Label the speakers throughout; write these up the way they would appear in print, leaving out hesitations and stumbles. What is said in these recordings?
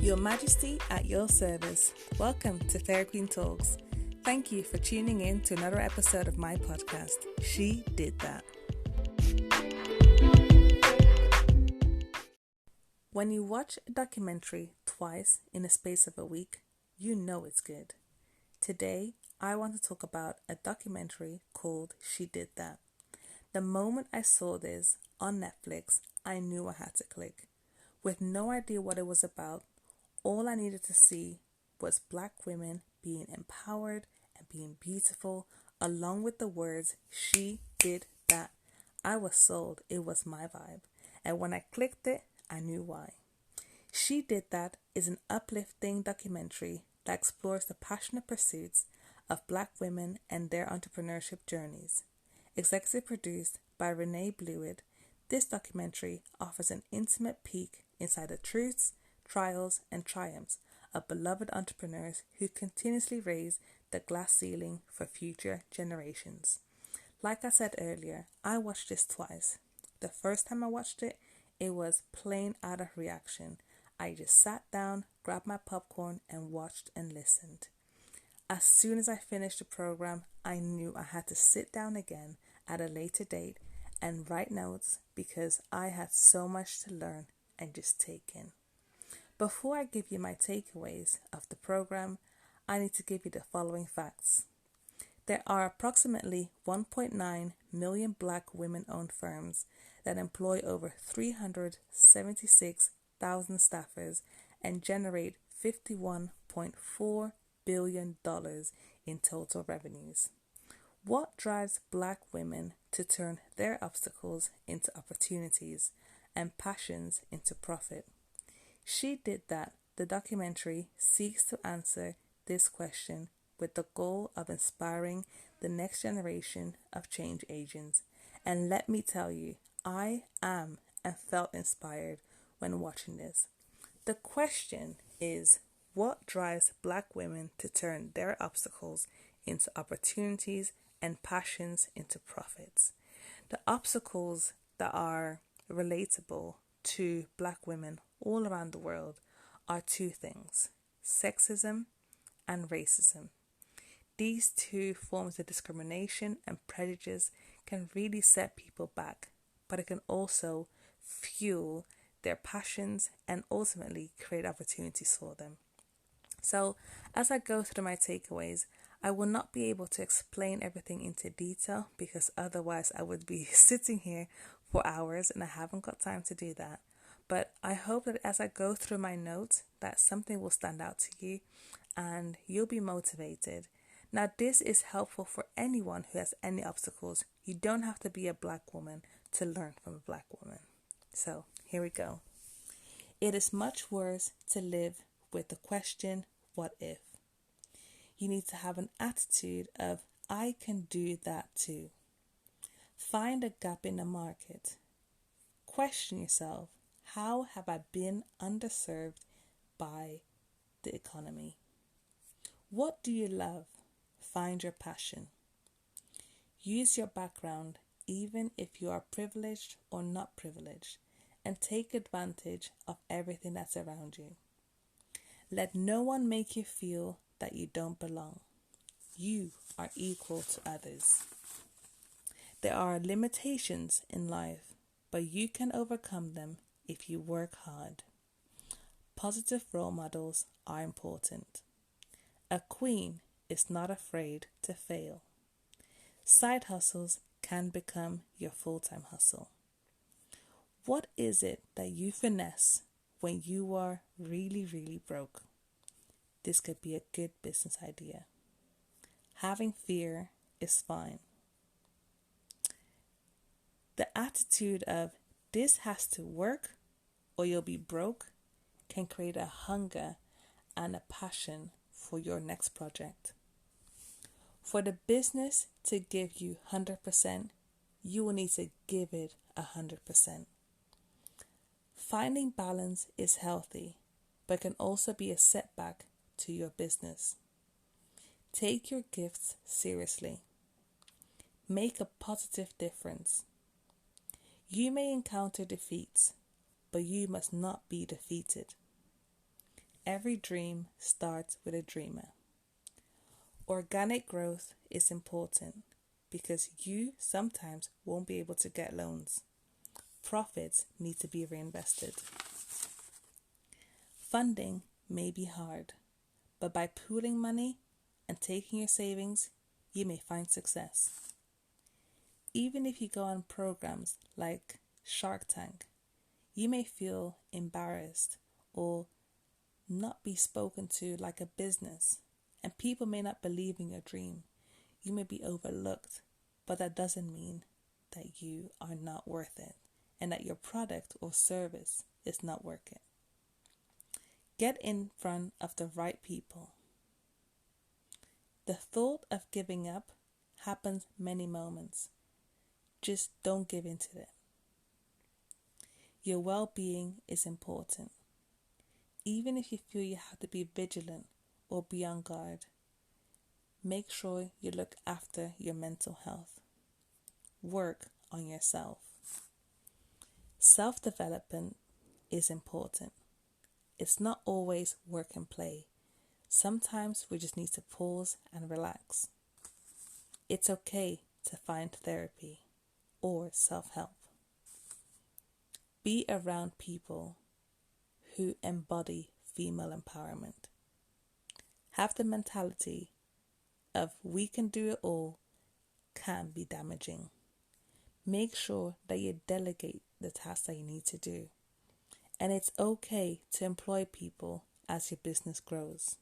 Speaker 1: Your Majesty at your service. Welcome to Fair Queen Talks. Thank you for tuning in to another episode of my podcast, She Did That. When you watch a documentary twice in the space of a week, you know it's good. Today, I want to talk about a documentary called She Did That. The moment I saw this on Netflix, I knew I had to click. With no idea what it was about, all I needed to see was black women being empowered and being beautiful, along with the words, she did that. I was sold. It was my vibe. And when I clicked it, I knew why. She Did That is an uplifting documentary that explores the passionate pursuits of black women and their entrepreneurship journeys. Executive produced by Renae Bluitt, this documentary offers an intimate peek inside the truths, trials, and triumphs of beloved entrepreneurs who continuously raise the glass ceiling for future generations. Like I said earlier, I watched this twice. The first time I watched it, it was plain out of reaction. I just sat down, grabbed my popcorn, and watched and listened. As soon as I finished the program, I knew I had to sit down again at a later date and write notes because I had so much to learn and just take in. Before I give you my takeaways of the program, I need to give you the following facts. There are approximately 1.9 million black women-owned firms that employ over 376,000 staffers and generate $51.4 billion in total revenues. What drives black women to turn their obstacles into opportunities and passions into profit? She Did That. The documentary seeks to answer this question with the goal of inspiring the next generation of change agents. And let me tell you, I am and felt inspired when watching this. The question is, what drives black women to turn their obstacles into opportunities and passions into profits? The obstacles that are relatable to black women all around the world are two things: sexism and racism. These two forms of discrimination and prejudice can really set people back, but it can also fuel their passions and ultimately create opportunities for them. So, as I go through my takeaways, I will not be able to explain everything into detail because otherwise I would be sitting here for hours and I haven't got time to do that. But I hope that as I go through my notes that something will stand out to you and you'll be motivated. Now, this is helpful for anyone who has any obstacles. You don't have to be a black woman to learn from a black woman. So, here we go. It is much worse to live with the question, what if? You need to have an attitude of, I can do that too. Find a gap in the market. Question yourself, how have I been underserved by the economy? What do you love? Find your passion. Use your background, even if you are privileged or not privileged, and take advantage of everything that's around you. Let no one make you feel that you don't belong. You are equal to others. There are limitations in life, but you can overcome them if you work hard. Positive role models are important. A queen is not afraid to fail. Side hustles can become your full-time hustle. What is it that you finesse when you are really, really broke? This could be a good business idea. Having fear is fine. The attitude of this has to work or you'll be broke can create a hunger and a passion for your next project. For the business to give you 100%, you will need to give it 100%. Finding balance is healthy, but can also be a setback to your business. Take your gifts seriously. Make a positive difference. You may encounter defeats, but you must not be defeated. Every dream starts with a dreamer. Organic growth is important because you sometimes won't be able to get loans. Profits need to be reinvested. Funding may be hard, but by pooling money and taking your savings, you may find success. Even if you go on programs like Shark Tank, you may feel embarrassed or not be spoken to like a business, and people may not believe in your dream. You may be overlooked, but that doesn't mean that you are not worth it and that your product or service is not working. Get in front of the right people. The thought of giving up happens many moments. Just don't give in to it. Your well-being is important. Even if you feel you have to be vigilant or be on guard, make sure you look after your mental health. Work on yourself. Self-development is important. It's not always work and play. Sometimes we just need to pause and relax. It's okay to find therapy or self-help. Be around people who embody female empowerment. Have the mentality of we can do it all can be damaging. Make sure that you delegate the tasks that you need to do. And it's okay to employ people as your business grows.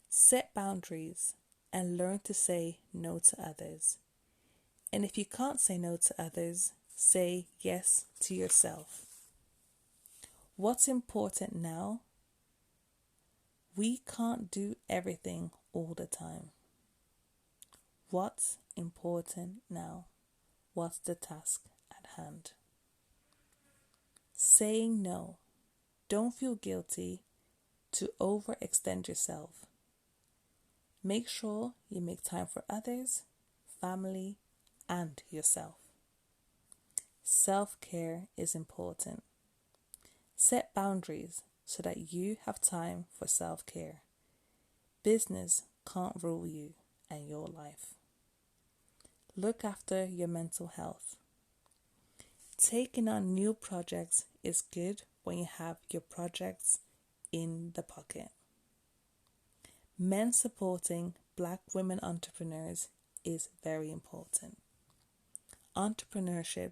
Speaker 1: Set boundaries and learn to say no to others. And if you can't say no to others, say yes to yourself. What's important now? We can't do everything all the time. What's important now? What's the task at hand? Saying no. Don't feel guilty to overextend yourself. Make sure you make time for others, family, and yourself. Self-care is important. Set boundaries so that you have time for self-care. Business can't rule you and your life. Look after your mental health. Taking on new projects is good when you have your projects in the pocket. Men supporting Black women entrepreneurs is very important. Entrepreneurship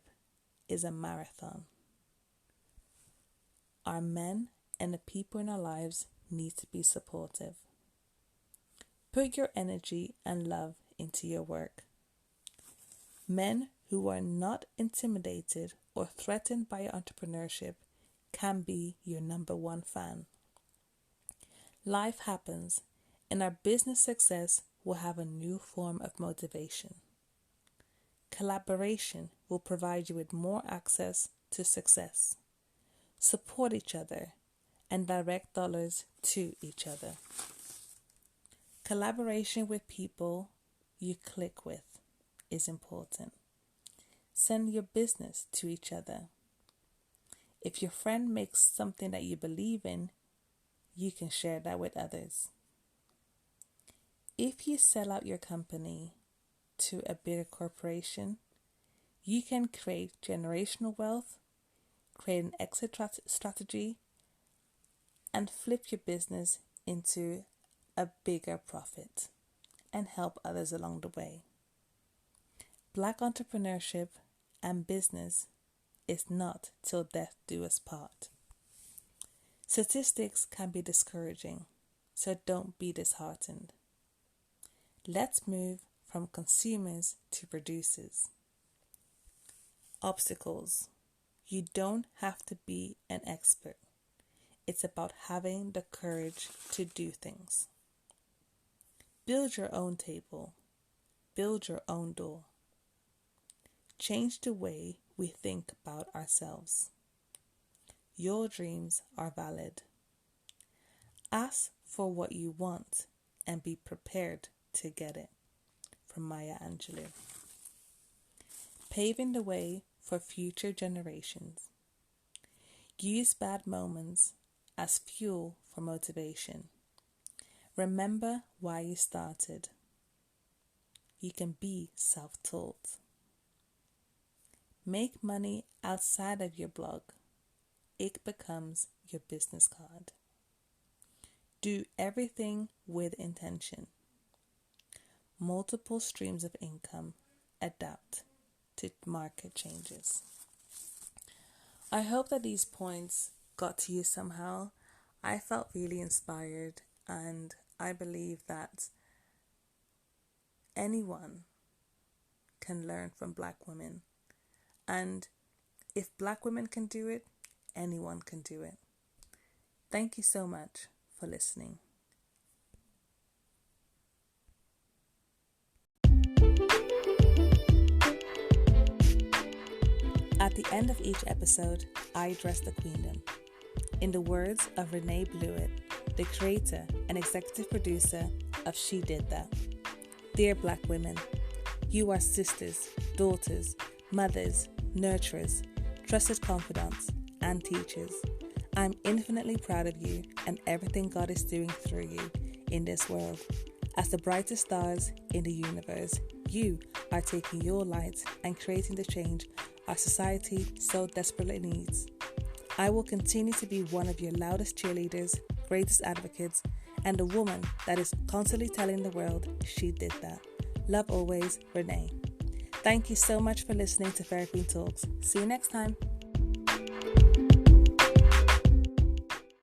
Speaker 1: is a marathon. Our men and the people in our lives need to be supportive. Put your energy and love into your work. Men who are not intimidated or threatened by your entrepreneurship can be your number one fan. Life happens, and our business success will have a new form of motivation. Collaboration will provide you with more access to success. Support each other and direct dollars to each other. Collaboration with people you click with is important. Send your business to each other. If your friend makes something that you believe in, you can share that with others. If you sell out your company to a bigger corporation, you can create generational wealth, create an exit strategy, and flip your business into a bigger profit and help others along the way. Black entrepreneurship and business is not till death do us part. Statistics can be discouraging, so don't be disheartened. Let's move from consumers to producers. Obstacles. You don't have to be an expert. It's about having the courage to do things. Build your own table. Build your own door. Change the way we think about ourselves. Your dreams are valid. Ask for what you want and be prepared to get it. From Maya Angelou. Paving the way for future generations. Use bad moments as fuel for motivation. Remember why you started. You can be self-taught. Make money outside of your blog. It becomes your business card. Do everything with intention. Multiple streams of income. Adapt to market changes. I hope that these points got to you somehow. I felt really inspired, and I believe that anyone can learn from Black women. And if Black women can do it, anyone can do it. Thank you so much for listening. At the end of each episode, I address the queendom. In the words of Renae Bluitt, the creator and executive producer of She Did That. Dear Black women, you are sisters, daughters, mothers, nurturers, trusted confidants, and teachers. I'm infinitely proud of you and everything God is doing through you in this world. As the brightest stars in the universe, you are taking your light and creating the change our society so desperately needs. I will continue to be one of your loudest cheerleaders, greatest advocates, and the woman that is constantly telling the world she did that. Love always, Renae. Thank you so much for listening to Fair Queen Talks. See you next time.